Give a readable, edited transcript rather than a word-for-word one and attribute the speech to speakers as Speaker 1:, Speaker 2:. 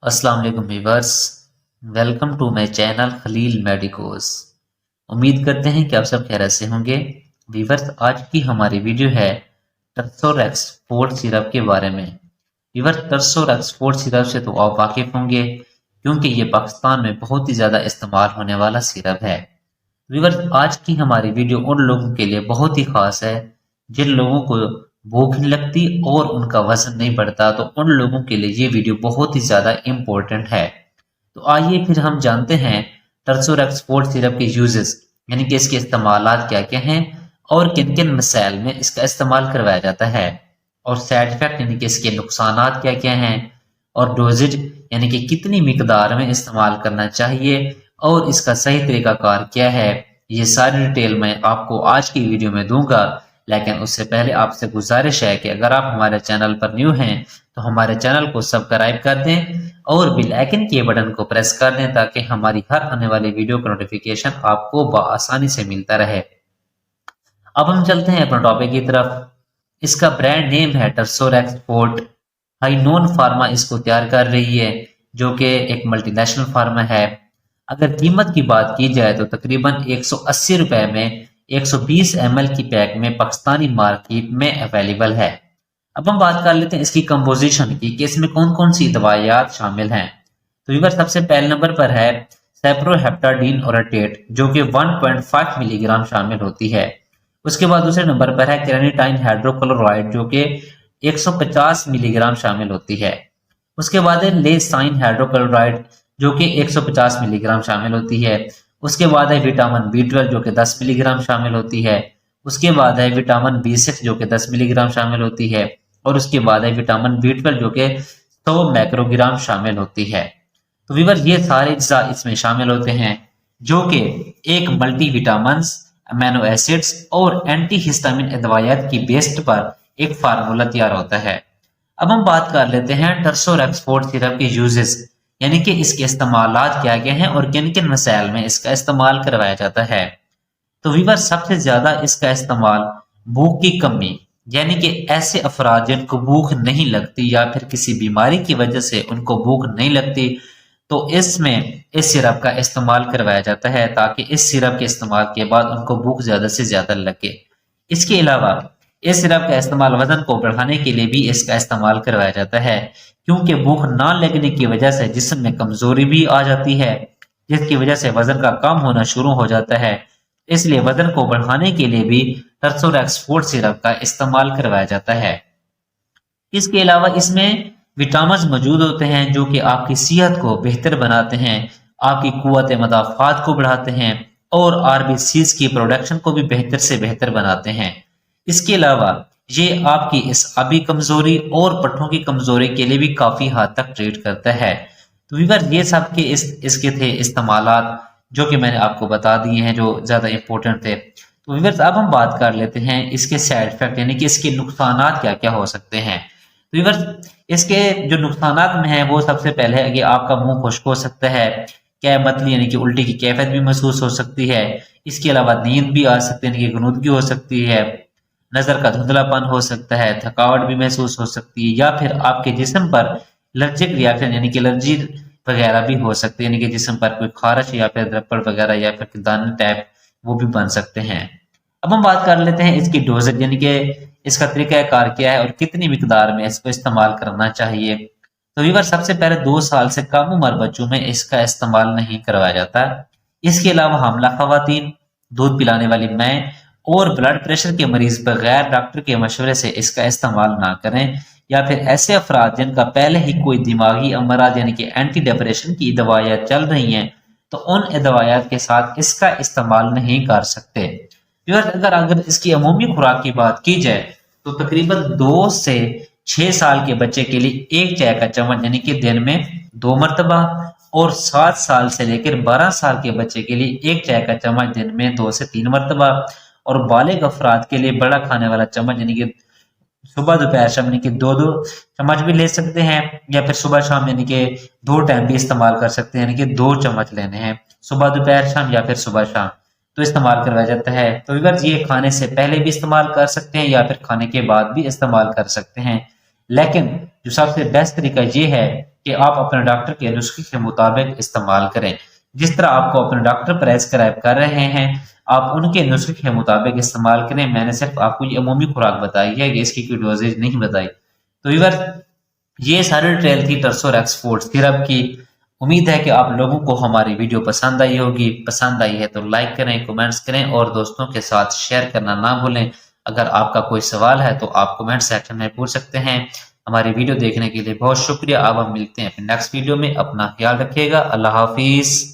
Speaker 1: अस्सलाम वालेकुम viewers. Welcome to my channel Khalil medicos. उम्मीद करते हैं कि आप सब खैरियत से होंगे। व्यूअर्स, आज की हमारी वीडियो है टर्सोरेक्स फोर्ट सिरप के बारे में। व्यूअर्स, टर्सोरेक्स फोर्ट सिरप से तो आप वाकिफ होंगे क्योंकि ये पाकिस्तान में बहुत ही ज़्यादा इस्तेमाल होने वाला सिरप है। व्यूअर्स, आज की हमारी वीडियो उन लोगों के लिए बहुत ही खास है जिन लोगों को भूख नहीं लगती और उनका वजन नहीं बढ़ता, तो उन लोगों के लिए ये वीडियो बहुत ही ज़्यादा इम्पोर्टेंट है। तो आइए फिर हम जानते हैं टर्सोरेक्स फोर्ट सिरप के यूजेस, यानी कि इसके इस्तेमालात क्या क्या हैं और किन किन मसाइल में इसका इस्तेमाल करवाया जाता है, और साइड इफेक्ट यानी कि इसके नुकसानात क्या क्या हैं, और डोजेज यानी कि कितनी मिकदार में इस्तेमाल करना चाहिए और इसका सही तरीकाकार क्या है। ये सारी डिटेल मैं आपको आज की वीडियो में दूंगा। लेकिन उससे पहले आपसे गुजारिश है कि अगर आप हमारे चैनल पर न्यू हैं तो हमारे चैनल को सब्सक्राइब कर दें और बेल आइकन के बटन को प्रेस कर दें ताकि हमारी हर आने वाली वीडियो का नोटिफिकेशन आपको आसानी से मिलता रहे। अब हम चलते हैं अपने टॉपिक की तरफ। इसका ब्रांड नेम है टर्सोरेक्स फोर्ट। हाइनोन फार्मा इसको तैयार कर रही है, जो कि एक मल्टीनेशनल फार्मा है। अगर कीमत की बात की जाए तो तकरीबन 180 रुपए में 120 ml की पैक में पाकिस्तानी मार्केट में अवेलेबल है। अब हम बात कर लेते हैं इसकी कंपोजिशन की कि इसमें कौन कौन सी दवाइयात शामिल हैं। तो व्यूअर, सबसे पहले नंबर पर है सेप्रोहेप्टाडीन ओरेटेट, जो कि 1.5 मिलीग्राम शामिल होती है। उसके बाद दूसरे नंबर पर है क्रेनिटाइन हाइड्रोक्लोराइड, जो कि 150 मिलीग्राम शामिल होती है। उसके बाद है लेसाइन हाइड्रोक्लोराइड, जो कि 150 मिलीग्राम शामिल होती है। उसके बाद है विटामिन B12, जो कि 10 मिलीग्राम शामिल होती है। उसके बाद है विटामिन B6, जो कि 10 मिलीग्राम शामिल होती है। और उसके बाद है विटामिन B12, जो कि 100 माइक्रोग्राम शामिल होती है। तो व्यूअर, ये सारे अज्जा इसमें शामिल होते हैं, जो कि एक मल्टी विटामिन, अमीनो एसिड्स और एंटी हिस्टामिन दवाइयात की बेस्ड पर एक फार्मूला तैयार होता है। अब हम बात कर लेते हैं टर्सोरेक्स फोर्ट सिरप के यूजेस, यानी कि इसके इस्तेमालात क्या क्या हैं और किन किन मसाइल में इसका इस्तेमाल करवाया जाता है। तो व्यूअर, सबसे ज्यादा इसका इस्तेमाल भूख की कमी, यानी कि ऐसे अफराद जिनको भूख नहीं लगती या फिर किसी बीमारी की वजह से उनको भूख नहीं लगती, तो इसमें इस सिरप का इस्तेमाल करवाया जाता है ताकि इस सिरप के इस्तेमाल के बाद उनको भूख ज्यादा से ज्यादा लगे। इसके अलावा इस सिरप का इस्तेमाल वजन को बढ़ाने के लिए भी इसका इस्तेमाल करवाया जाता है, क्योंकि भूख ना लगने की वजह से जिस्म में कमजोरी भी आ जाती है, जिसकी वजह से वजन का कम होना शुरू हो जाता है। इसलिए वजन को बढ़ाने के लिए भी टर्सोरेक्स फोर्ट सिरप का इस्तेमाल करवाया जाता है। इसके अलावा इसमें विटामिन मौजूद होते हैं जो कि आपकी सेहत को बेहतर बनाते हैं, आपकी कुव्वत मदाफात को बढ़ाते हैं और आरबीसीज की प्रोडक्शन को भी बेहतर से बेहतर बनाते हैं। इसके अलावा ये आपकी इस आबी कमजोरी और पट्टों की कमजोरी के लिए भी काफी हद तक ट्रीट करता है। तो व्यूअर, ये सब के इसके थे इस्तेमालात जो कि मैंने आपको बता दिए हैं, जो ज्यादा इंपॉर्टेंट थे। तो व्यूअर्स, अब हम बात कर लेते हैं इसके साइड इफेक्ट, यानी कि इसके नुकसानात क्या क्या हो सकते हैं। तो व्यूअर्स, इसके जो नुकसानात में है वो सबसे पहले है कि आपका मुंह खुश्क हो सकता है, क्या मतली यानी कि उल्टी की कैफियत भी महसूस हो सकती है। इसके अलावा नींद भी आ सकती है, यानी कि गनुदगी हो सकती है, नजर का धुंधलापन हो सकता है, थकावट भी महसूस हो सकती है, या फिर आपके जिस्म पर एलर्जिक रिएक्शन यानी कि एलर्जी वगैरह भी हो सकती है, यानी कि जिस्म पर कोई खारिश या फिर द्रपड़ वगैरह या फिर दाने टाइप वो भी बन सकते हैं। अब हम बात कर लेते हैं इसकी डोजेज, यानी कि इसका तरीकाकार क्या है और कितनी मिकदार में इसको इस्तेमाल करना चाहिए। तो व्यूअर, सबसे पहले 2 साल से कम उम्र बच्चों में इसका इस्तेमाल नहीं करवाया जाता। इसके अलावा हमला खवातीन, दूध पिलाने वाली माएँ और ब्लड प्रेशर के मरीज बगैर डॉक्टर के मशवरे से इसका इस्तेमाल ना करें, या फिर ऐसे अफराद जिनका पहले ही कोई दिमागी अमराज यानी कि एंटी डिप्रेशन की दवाइयाँ चल रही हैं, तो उन दवाइयात के साथ इसका इस्तेमाल नहीं कर सकते। अगर इसकी अमूमी खुराक की बात की जाए तो तकरीबन 2 से 6 साल के बच्चे के लिए 1 चाय का चम्मच यानी कि दिन में 2 मरतबा, और 7 साल से लेकर 12 साल के बच्चे के लिए 1 चाय का चम्मच दिन में 2 से 3 मरतबा, और बालिग अफराद के लिए बड़ा खाने वाला चम्मच यानी कि सुबह दोपहर शाम यानी कि 2-2 चम्मच भी ले सकते हैं, या फिर सुबह शाम यानी कि 2 टाइम भी इस्तेमाल कर सकते हैं, यानी कि 2 चम्मच लेने हैं, सुबह दोपहर शाम या फिर सुबह शाम, तो इस्तेमाल करवाया जाता है। तो व्यूअर्स, ये खाने से पहले भी इस्तेमाल कर सकते हैं या फिर खाने के बाद भी इस्तेमाल कर सकते हैं। लेकिन जो सबसे बेस्ट तरीका ये है کہ آپ اپنے ڈاکٹر کے نسخے کے مطابق استعمال کریں۔ جس طرح آپ کو اپنے ڈاکٹر پریسکرائب کر رہے ہیں آپ ان کے نسخے کے مطابق استعمال کریں۔ میں نے صرف آپ کو یہ عمومی خوراک بتائی ہے کہ اس کی کوئی ڈوزیج نہیں بتائی۔ تو ویور یہ ساری ڈیٹیل تھی ٹرسوریکس فوڈ سیرپ کی۔ امید ہے کہ آپ لوگوں کو ہماری ویڈیو پسند آئی ہوگی۔ پسند آئی ہے تو لائک کریں، کمنٹس کریں اور دوستوں کے ساتھ شیئر کرنا نہ بھولیں۔ اگر آپ کا کوئی سوال ہے تو آپ کمنٹ سیکشن میں پوچھ سکتے ہیں۔ ہماری ویڈیو دیکھنے کے لیے بہت شکریہ۔ اب ہم ملتے ہیں اپنے نیکسٹ ویڈیو میں۔ اپنا خیال رکھیے گا۔ اللہ حافظ۔